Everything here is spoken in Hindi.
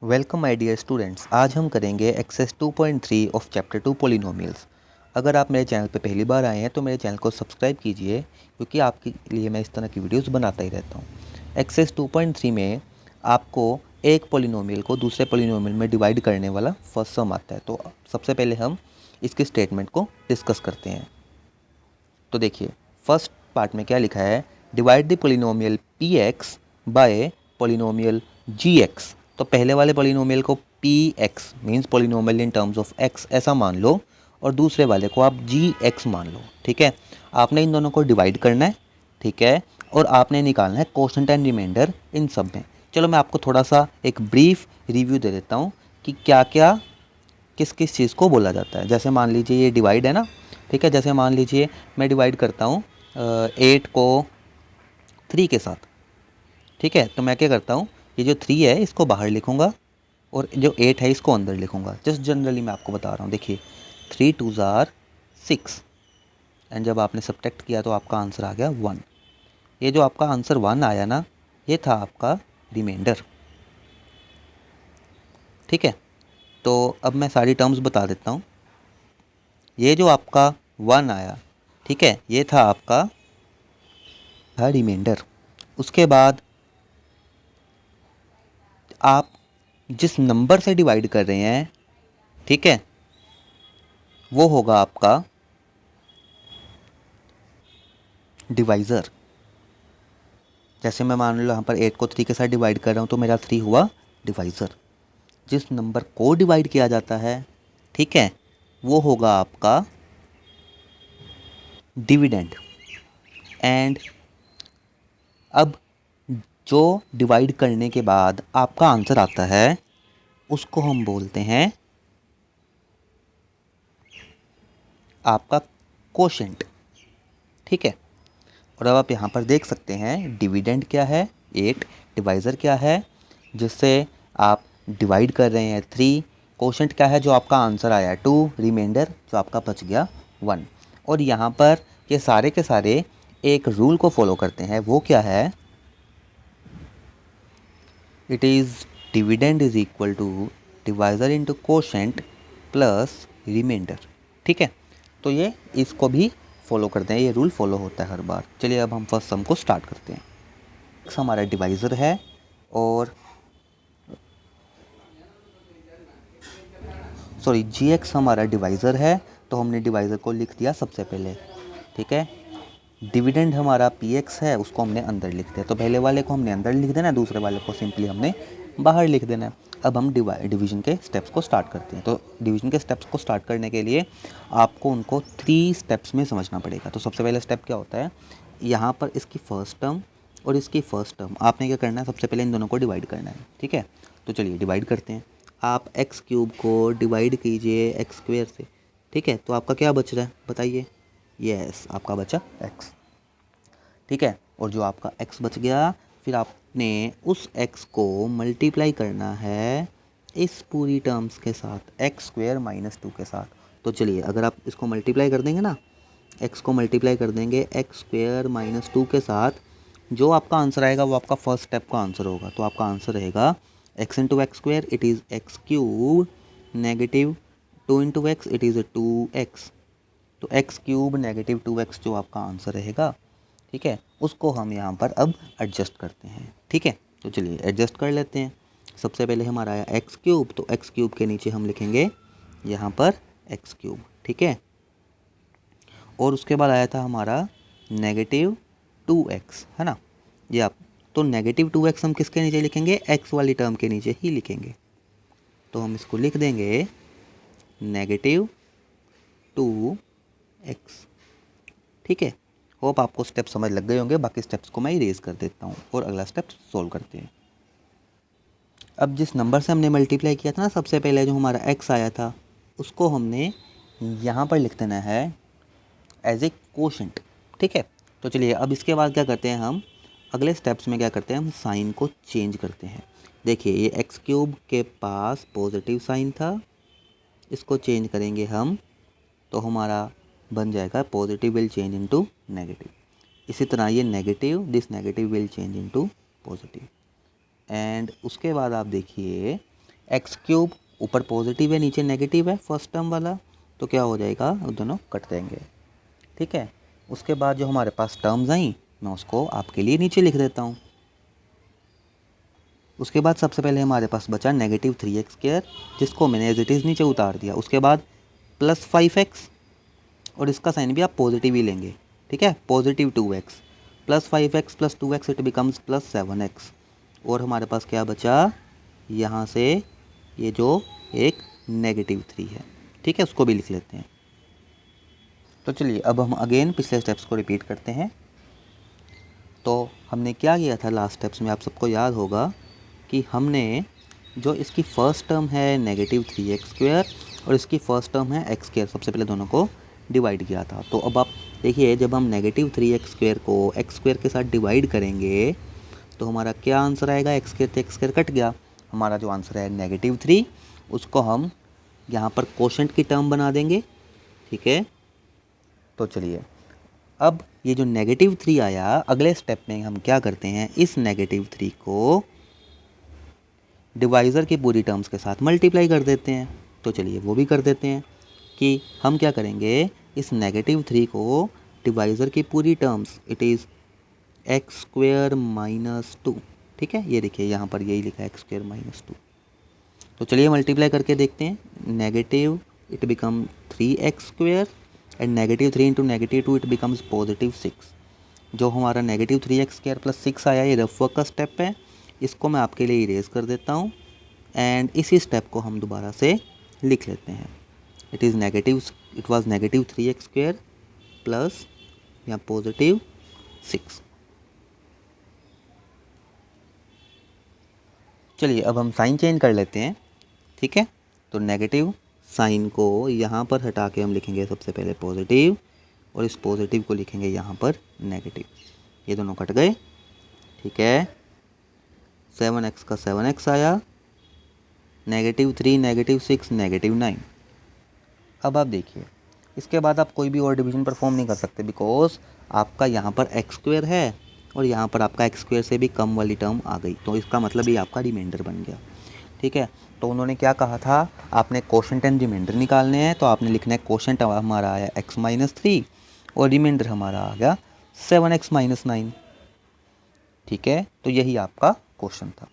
Welcome my dear students. आज हम करेंगे एक्सरसाइज 2.3 ऑफ चैप्टर 2 पॉलिनोमियल्स। अगर आप मेरे चैनल पे पहली बार आए हैं तो मेरे चैनल को सब्सक्राइब कीजिए, क्योंकि आपके लिए मैं इस तरह की वीडियोस बनाता ही रहता हूँ। एक्सरसाइज 2.3 में आपको एक पॉलिनोमियल को दूसरे पॉलिनोमियल में डिवाइड करने वाला फर्स्ट सम आता है। तो सबसे पहले हम इसके स्टेटमेंट को डिस्कस करते हैं। तो देखिए, फर्स्ट पार्ट में क्या लिखा है, divide the polynomial P X by polynomial G X. तो पहले वाले पॉलिनोमियल को P X means polynomial in terms of X ऐसा मान लो, और दूसरे वाले को आप जी एक्स मान लो। ठीक है, आपने इन दोनों को डिवाइड करना है। ठीक है, और आपने निकालना है कोशेंट एंड रिमाइंडर इन सब में। चलो मैं आपको थोड़ा सा एक ब्रीफ रिव्यू दे देता हूँ कि क्या क्या किस किस चीज़ को बोला जाता है। जैसे मान लीजिए ये डिवाइड है ना। ठीक है, जैसे मान लीजिए मैं डिवाइड करता हूँ 8 को 3 के साथ। ठीक है, तो मैं क्या करता हूँ, ये जो 3 है इसको बाहर लिखूँगा और जो 8 है इसको अंदर लिखूँगा। जस्ट जनरली मैं आपको बता रहा हूँ। देखिए 3 2 ज़ार 6, एंड जब आपने सब्ट्रैक्ट किया तो आपका आंसर आ गया 1। ये जो आपका आंसर 1 आया ना, ये था आपका रिमाइंडर। ठीक है, तो अब मैं सारी टर्म्स बता देता हूँ। ये जो आपका 1 आया, ठीक है, ये था आपका रिमाइंडर। उसके बाद आप जिस नंबर से डिवाइड कर रहे हैं, ठीक है, वो होगा आपका डिवाइज़र। जैसे मैं मान लो यहाँ पर 8 को 3 के साथ डिवाइड कर रहा हूँ तो मेरा 3 हुआ डिवाइज़र। जिस नंबर को डिवाइड किया जाता है, ठीक है, वो होगा आपका डिविडेंड। एंड अब जो डिवाइड करने के बाद आपका आंसर आता है उसको हम बोलते हैं आपका कोशेंट। ठीक है, और अब आप यहाँ पर देख सकते हैं डिविडेंड क्या है 8, डिवाइज़र क्या है जिससे आप डिवाइड कर रहे हैं 3, कोशेंट क्या है जो आपका आंसर आया 2, रिमाइंडर जो आपका बच गया 1। और यहाँ पर ये सारे के सारे एक रूल को फॉलो करते हैं। वो क्या है, it is dividend is equal to divisor into quotient plus remainder. ठीक है, तो ये इसको भी फॉलो करते हैं, ये रूल फॉलो होता है हर बार। चलिए अब हम फर्स्ट सम को स्टार्ट करते हैं। एक्स हमारा डिवाइज़र है और सॉरी जी एक्स हमारा डिवाइज़र है, तो हमने डिवाइज़र को लिख दिया सबसे पहले। ठीक है, डिविडेंड हमारा पी एक्स है, उसको हमने अंदर लिख दिया। तो पहले वाले को हमने अंदर लिख देना है, दूसरे वाले को सिंपली हमने बाहर लिख देना है। अब हम डिवीजन के स्टेप्स को स्टार्ट करते हैं। तो डिवीजन के स्टेप्स को स्टार्ट करने के लिए आपको उनको 3 स्टेप्स में समझना पड़ेगा। तो सबसे पहले स्टेप क्या होता है, यहाँ पर इसकी फर्स्ट टर्म और इसकी फर्स्ट टर्म आपने क्या करना है, सबसे पहले इन दोनों को डिवाइड करना है। ठीक है, तो चलिए डिवाइड करते हैं। आप एक्स क्यूब को डिवाइड कीजिए एक्स स्क्वेयर से। ठीक है, तो आपका क्या बच रहा है बताइए। यस, आपका बचा एक्स। ठीक है, और जो आपका x बच गया, फिर आपने उस x को मल्टीप्लाई करना है इस पूरी टर्म्स के साथ, एक्स स्क्वेयर माइनस 2 के साथ। तो चलिए अगर आप इसको मल्टीप्लाई कर देंगे ना, x को मल्टीप्लाई कर देंगे एक्स स्क्वेयर माइनस 2 के साथ, जो आपका आंसर आएगा वो आपका फर्स्ट स्टेप का आंसर होगा। तो आपका आंसर रहेगा x into x square it is x cube negative 2 into x it is 2x। तो एक्स क्यूब नेगेटिव 2x जो आपका आंसर रहेगा। ठीक है, उसको हम यहाँ पर अब एडजस्ट करते हैं। ठीक है, तो चलिए एडजस्ट कर लेते हैं। सबसे पहले हमारा आया एक्स क्यूब, तो एक्स क्यूब के नीचे हम लिखेंगे यहाँ पर एक्स क्यूब। ठीक है, और उसके बाद आया था हमारा नेगेटिव 2x, है ना। ये आप तो नेगेटिव 2x हम किसके नीचे लिखेंगे, एक्स वाली टर्म के नीचे ही लिखेंगे। तो हम इसको लिख देंगे नेगेटिव 2x। ठीक है, होप आपको स्टेप समझ लग गए होंगे। बाकी स्टेप्स को मैं इरेज कर देता हूँ और अगला स्टेप सोल्व करते हैं। अब जिस नंबर से हमने मल्टीप्लाई किया था ना सबसे पहले, जो हमारा x आया था, उसको हमने यहाँ पर लिख देना है एज ए कोशेंट। ठीक है, तो चलिए अब इसके बाद क्या करते हैं, हम अगले स्टेप्स में क्या करते हैं, हम साइन को चेंज करते हैं। देखिए ये एक्स क्यूब के पास पॉजिटिव साइन था, इसको चेंज करेंगे हम, तो हमारा बन जाएगा positive will change into negative. इसी तरह ये negative, this negative will change into positive. And उसके बाद आप देखिए एक्स क्यूब ऊपर पॉजिटिव है नीचे नेगेटिव है फर्स्ट टर्म वाला, तो क्या हो जाएगा, वो दोनों कट देंगे। ठीक है, उसके बाद जो हमारे पास टर्म्स आई मैं उसको आपके लिए नीचे लिख देता हूँ। उसके बाद सबसे पहले हमारे पास बचा नेगेटिव 3x², जिसको मैंने एज इट इज़ नीचे उतार दिया। उसके बाद प्लस 5x, और इसका साइन भी आप पॉजिटिव ही लेंगे। ठीक है, positive 2x plus 5x plus 2x it becomes plus 7x। और हमारे पास क्या बचा, यहाँ से ये जो एक नेगेटिव 3 है। ठीक है, उसको भी लिख लेते हैं। तो चलिए अब हम अगेन पिछले स्टेप्स को रिपीट करते हैं। तो हमने क्या किया था लास्ट स्टेप्स में, आप सबको याद होगा कि हमने जो इसकी फ़र्स्ट टर्म है नेगेटिव 3x² और इसकी फ़र्स्ट टर्म है x², सबसे पहले दोनों को डिवाइड किया था। तो अब आप देखिए, जब हम नेगेटिव 3x² को x² के साथ डिवाइड करेंगे तो हमारा क्या आंसर आएगा, x² से x² कट गया। हमारा जो आंसर है नेगेटिव 3, उसको हम यहाँ पर कोशेंट की टर्म बना देंगे। ठीक है, तो चलिए अब ये जो नेगेटिव 3 आया, अगले स्टेप में हम क्या करते हैं, इस नेगेटिव 3 को डिवाइज़र की पूरी टर्म्स के साथ मल्टीप्लाई कर देते हैं। तो चलिए वो भी कर देते हैं कि हम क्या करेंगे, इस नेगेटिव 3 को डिवाइज़र की पूरी terms, it is x² minus 2। ठीक है, ये देखिए यहाँ पर यही लिखा है x² माइनस 2। तो चलिए मल्टीप्लाई करके देखते हैं। Negative it become 3x² and negative 3 into negative 2 it becomes positive 6। जो हमारा नेगेटिव 3x² प्लस 6 आया, ये रफ वर्क का स्टेप है, इसको मैं आपके लिए इरेज कर देता हूँ। एंड इसी स्टेप को हम दोबारा से लिख लेते हैं। It was negative 3x² plus या पॉजिटिव 6। चलिए अब हम साइन चेंज कर लेते हैं। ठीक है, तो नेगेटिव साइन को यहाँ पर हटा के हम लिखेंगे सबसे पहले पॉजिटिव, और इस पॉजिटिव को लिखेंगे यहाँ पर नेगेटिव। ये दोनों कट गए। ठीक है, 7x का 7x आया, नेगेटिव 3 नेगेटिव 6 नेगेटिव 9। अब आप देखिए, इसके बाद आप कोई भी और डिवीजन परफॉर्म नहीं कर सकते, बिकॉज आपका यहाँ पर x² है और यहाँ पर आपका x² से भी कम वाली टर्म आ गई, तो इसका मतलब ये आपका रिमाइंडर बन गया। ठीक है, तो उन्होंने क्या कहा था, आपने कोशेंट एंड रिमाइंडर निकालने हैं, तो आपने लिखना है कोशेंट हमारा आया x माइनस 3 और रिमाइंडर हमारा आ गया 7x माइनस 9। ठीक है, तो यही आपका क्वेश्चन था।